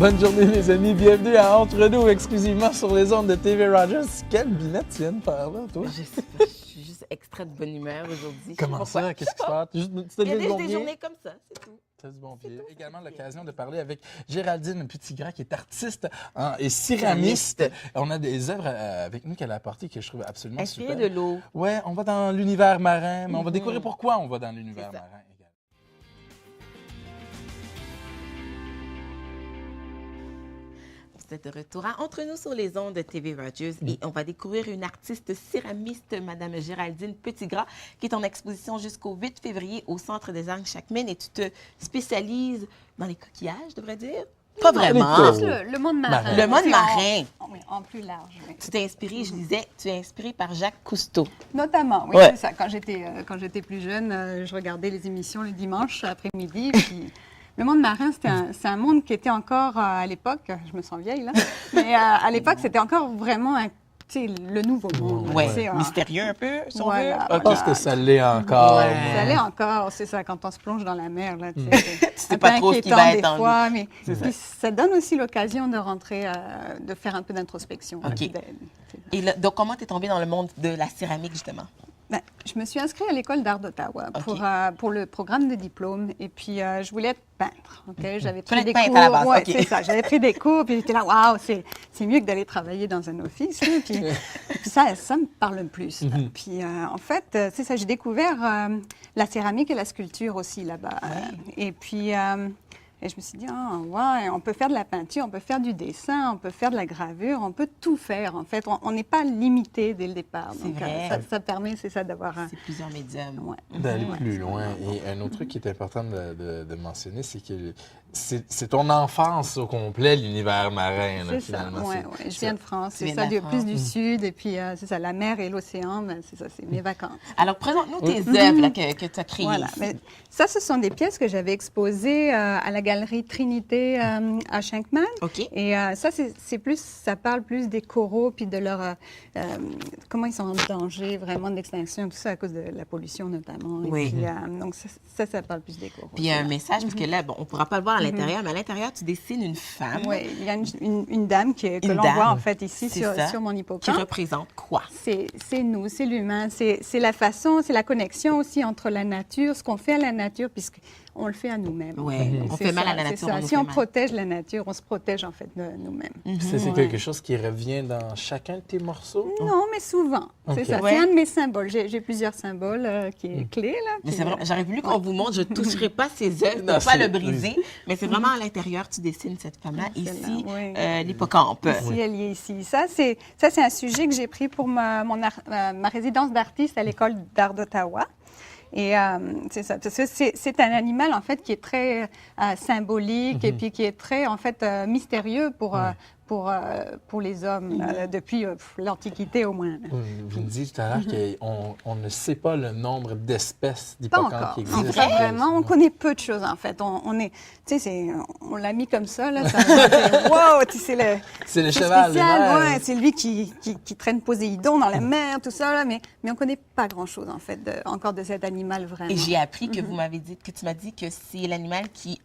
Bonne journée, les amis. Bienvenue à Entre nous, exclusivement sur les ondes de TV Rogers. Quelle binette tu viens de faire là, toi? Je sais pas, je suis juste extra de bonne humeur aujourd'hui. Comment ça? Qu'est-ce qui se passe? Il y a des journées comme ça, c'est tout. C'est du bon pied. Également l'occasion de parler avec Géraldine Petitgras, qui est artiste et céramiste. On a des œuvres avec nous qu'elle a apportées que je trouve absolument super. Inspiré de l'eau. Ouais, on va dans l'univers marin, mais on va découvrir pourquoi on va dans l'univers marin. Vous êtes de retour à Entre nous sur les ondes de TV Rogers et on va découvrir une artiste céramiste, Madame Géraldine Petitgras, qui est en exposition jusqu'au 8 février au Centre des Arts Chapman et tu te spécialises dans les coquillages, je devrais dire? Pas vraiment. Le monde marin. Le monde marin. Oui, en plus large. Oui. Tu t'es inspiré, je disais, tu es inspiré par Jacques Cousteau. Notamment, oui, Ouais. c'est ça. Quand j'étais plus jeune, je regardais les émissions le dimanche après-midi. Puis le monde marin, c'est un monde qui était encore à l'époque, je me sens vieille là, mais à l'époque, c'était encore vraiment le nouveau monde. Oui, Tu sais, mystérieux un peu, si on voilà. veut. Je pense que ça l'est encore. Ouais. Ça l'est encore, c'est ça, quand on se plonge dans la mer, là, Tu sais pas trop ce qui va être en nous. fois, mais puis ça donne aussi l'occasion de rentrer, de faire un peu d'introspection. OK. Et là, donc, comment tu es tombée dans le monde de la céramique, justement? Ben, je me suis inscrite à l'École d'art d'Ottawa pour le programme de diplôme. Et puis, je voulais être peintre. Okay? J'avais pris des cours. À la base. Ouais, Okay. c'est ça. J'avais pris des cours. Puis, j'étais là, waouh, c'est mieux que d'aller travailler dans un office. Là. Puis ça me parle plus. Là. Puis, en fait, c'est ça. J'ai découvert la céramique et la sculpture aussi là-bas. Et puis... Et je me suis dit, ouais, on peut faire de la peinture, on peut faire du dessin, on peut faire de la gravure, on peut tout faire, en fait. On n'est pas limité dès le départ. C'est Donc, vrai. ça permet, c'est ça, d'avoir un... C'est plusieurs médiums. Ouais. D'aller plus loin. Et un autre truc qui est important de mentionner, c'est que c'est ton enfance au complet, l'univers marin, là, C'est ça, finalement. ouais. Je viens de France, Tu c'est viens ça, de la plus France. du sud, et puis c'est ça, la mer et l'océan, ben, c'est ça, c'est mes vacances. Alors, présente-nous tes œuvres là, que tu as créées. Voilà. ici. Mais ça, ce sont des pièces que j'avais exposées à la galerie Trinité à Shankman. OK. Et ça, c'est plus, ça parle plus des coraux, puis de leur, comment ils sont en danger vraiment d'extinction, tout ça à cause de la pollution notamment. Et Oui. puis, donc ça parle plus des coraux. Puis il y a un message, parce que là, bon, on ne pourra pas le voir à l'intérieur, mais à l'intérieur, tu dessines une femme Oui, il y a une dame que Une l'on dame. voit en fait ici C'est ça. sur mon qui hippocampe. représente quoi? C'est nous, c'est l'humain, c'est la façon, c'est la connexion aussi entre la nature, ce qu'on fait à la nature, puisqu'on le fait à nous-mêmes. Oui, on C'est fait mal ça, à la c'est nature, ça. on nous Si fait on mal. protège la nature, on se protège en fait de nous-mêmes. C'est quelque chose qui revient dans chacun de tes morceaux? Non, mais souvent. C'est Ok. ça. Ouais. C'est un de mes symboles. J'ai plusieurs symboles qui est clé, là. Mais puis, c'est vrai, j'aurais voulu qu'on vous montre, je ne toucherai pas ses œuvres Non, pour pas c'est- le briser, mais c'est vraiment à l'intérieur, tu dessines cette femme-là, Celle-là, ici, oui. l'hippocampe. Ici, elle y est ici. Ça, c'est un sujet que j'ai pris pour ma résidence d'artiste à l'École d'art d'Ottawa. Et c'est ça, parce que c'est un animal, en fait, qui est très symbolique et puis qui est très, en fait, mystérieux pour les hommes, depuis l'Antiquité au moins. Vous me dites tout à l'heure qu'on ne sait pas le nombre d'espèces Pas d'hippocampes encore. qui En existent. fait, vraiment, on connaît peu de choses, en fait. On l'a mis comme ça, là. Wow! C'est le... C'est le C'est cheval des spécial, mers. ouais, c'est lui qui traîne Poséidon dans la mer, tout ça, là, mais on ne connaît pas grand-chose, en fait, encore de cet animal, vraiment. Et j'ai appris que vous m'avez dit, que tu m'as dit que c'est l'animal qui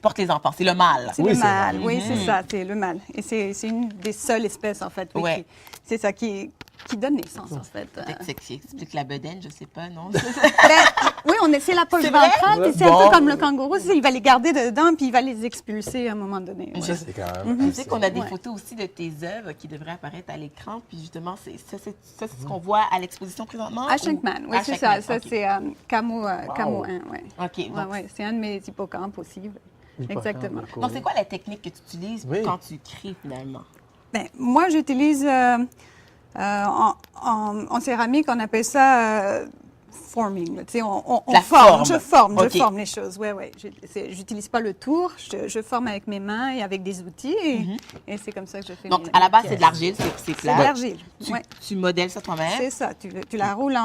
porte les enfants, c'est le mâle. C'est Oui, le c'est mâle, vrai. oui, c'est ça, c'est le mâle. Et c'est une des seules espèces, en fait, oui, Ouais. c'est ça, qui donne naissance, en fait. Peut-être que c'est qui explique la bedaine, je sais pas, non? Oui, c'est la poche C'est vrai? ventrale, puis c'est Bon. un peu comme le kangourou, il va les garder dedans, puis il va les expulser à un moment donné. ouais. Ça, c'est quand même... Tu sais qu'on a des Ouais. photos aussi de tes œuvres qui devraient apparaître à l'écran, puis justement, c'est ce qu'on voit à l'exposition présentement? À ou- Shankman, oui, À c'est ça. Shankman, Ça, ok. c'est Camo 1, oui. OK, Ouais, donc, ouais, c'est un de mes hippocampes aussi. Exactement. donc c'est quoi la technique que tu utilises Oui. quand tu crées finalement? Ben, moi, j'utilise en céramique, on appelle ça forming. Tu sais, on La forme. forme. Je OK. forme les choses. Ouais, ouais. J'utilise pas le tour. Je forme avec mes mains et avec des outils. Et c'est comme ça que je fais. Donc, mes à la base, pièces. c'est de l'argile, c'est C'est plat. de l'argile. Tu, Ouais. tu modèles ça toi-même? C'est ça. Tu la roules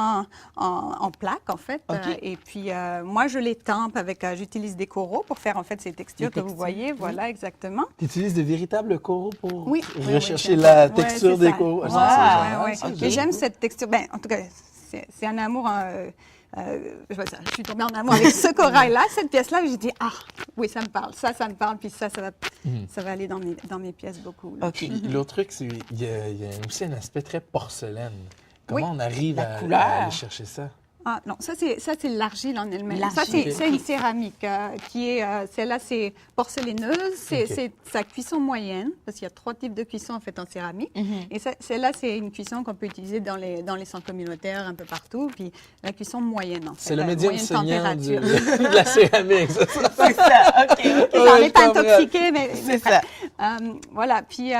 en plaques, en fait. OK. Et puis, moi, je les tempe avec... j'utilise des coraux pour faire, en fait, ces textures Des que vous textures, voyez. Voilà, exactement. Tu utilises de véritables coraux pour Oui, rechercher oui, la ouais, texture c'est des ça. coraux? Ouais, Ça, c'est ouais, génial, ouais. ça. Mais j'aime cette texture. Ben, en tout cas, c'est un amour je suis tombée en amour avec ce corail-là, cette pièce-là, j'ai dit, ah, oui, ça me parle, ça me parle, puis ça va aller dans mes pièces beaucoup. Là. OK. Puis l'autre truc, c'est qu'il y a aussi un aspect très porcelaine. Comment Oui. on arrive La à couleur. aller chercher ça? Ah non, ça c'est l'argile en elle-même. Ça L'argile. c'est une céramique qui est, celle-là c'est porcelaineuse, c'est sa cuisson moyenne, parce qu'il y a 3 types de cuisson en fait en céramique. Et celle-là c'est une cuisson qu'on peut utiliser dans les centres communautaires un peu partout, puis la cuisson moyenne en fait. C'est le médium moyenne saignant température. de la céramique, ça. C'est ça, OK. Ça en Ouais, est pas je comprends. intoxiqué, mais C'est ça. voilà, puis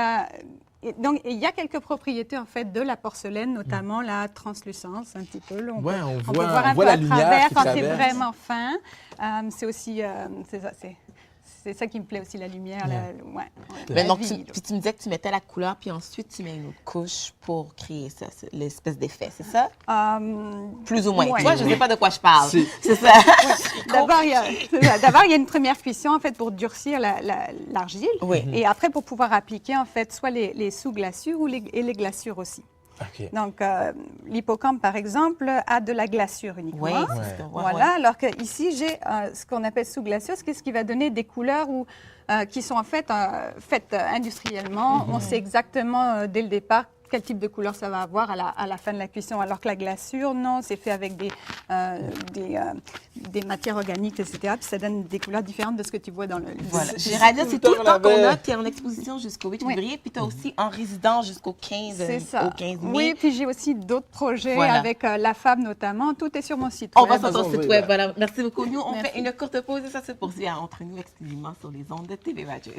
et donc, il y a quelques propriétés en fait de la porcelaine, notamment la translucence un petit peu. Là, Ouais, on peut voit- voir on un voit peu la à lumière travers qui quand c'est traverse. vraiment fin. C'est aussi, c'est ça qui me plaît aussi, la lumière. Ouais, Mais la donc, vie, là. puis tu me disais que tu mettais la couleur, puis ensuite tu mets une autre couche pour créer ça, l'espèce d'effet, c'est ça? Plus ou moins. ouais. Tu vois, je ne sais pas de quoi je parle. C'est- C'est ça. D'abord, il y a une première cuisson en fait pour durcir l'argile. Oui. Et après, pour pouvoir appliquer en fait soit les sous-glaçures et les glaçures aussi. OK. Donc, l'hippocampe, par exemple, a de la glaçure uniquement. Oui, Ouais. c'est ce que Voilà, alors que ici j'ai ce qu'on appelle sous-glaçure, ce qui va donner des couleurs qui sont en fait faites industriellement. On sait exactement dès le départ quel type de couleur ça va avoir à la fin de la cuisson. Alors que la glaçure, non, c'est fait avec des matières organiques, etc. Puis ça donne des couleurs différentes de ce que tu vois dans le livre. Voilà. C'est- Géraldine, c'est tout le temps qu'on l'avait. a. Tu es en exposition jusqu'au 8 Oui. février, puis tu as aussi en résidence jusqu'au 15, C'est ça. au 15 mai. Oui, puis j'ai aussi d'autres projets Voilà. avec la FAB notamment. Tout est sur mon site On web. va sur ton Amazon, site oui, web. là. Voilà. Merci beaucoup. Nous, on Merci. fait une courte pause et ça se poursuit entre nous exclusivement sur les ondes de TV Rogers.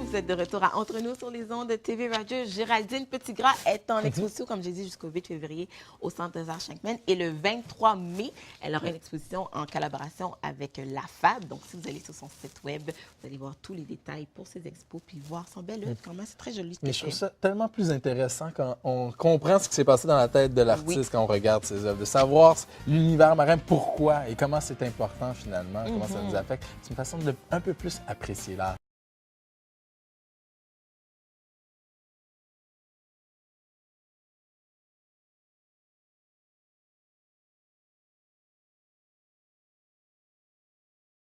Vous êtes de retour à Entre nous sur les ondes de TV Radio. Géraldine Petitgras est en exposition, comme j'ai dit, jusqu'au 8 février au Centre des Arts Shankman. Et le 23 mai, elle aura une exposition en collaboration avec la FAB. Donc, si vous allez sur son site web, vous allez voir tous les détails pour ses expos puis voir son bel œuvre. Comment c'est très joli. ce Mais que je trouve c'est. ça tellement plus intéressant quand on comprend ce qui s'est passé dans la tête de l'artiste Oui. quand on regarde ses œuvres, de savoir l'univers marin, pourquoi et comment c'est important finalement, comment ça nous affecte. C'est une façon de un peu plus apprécier l'art.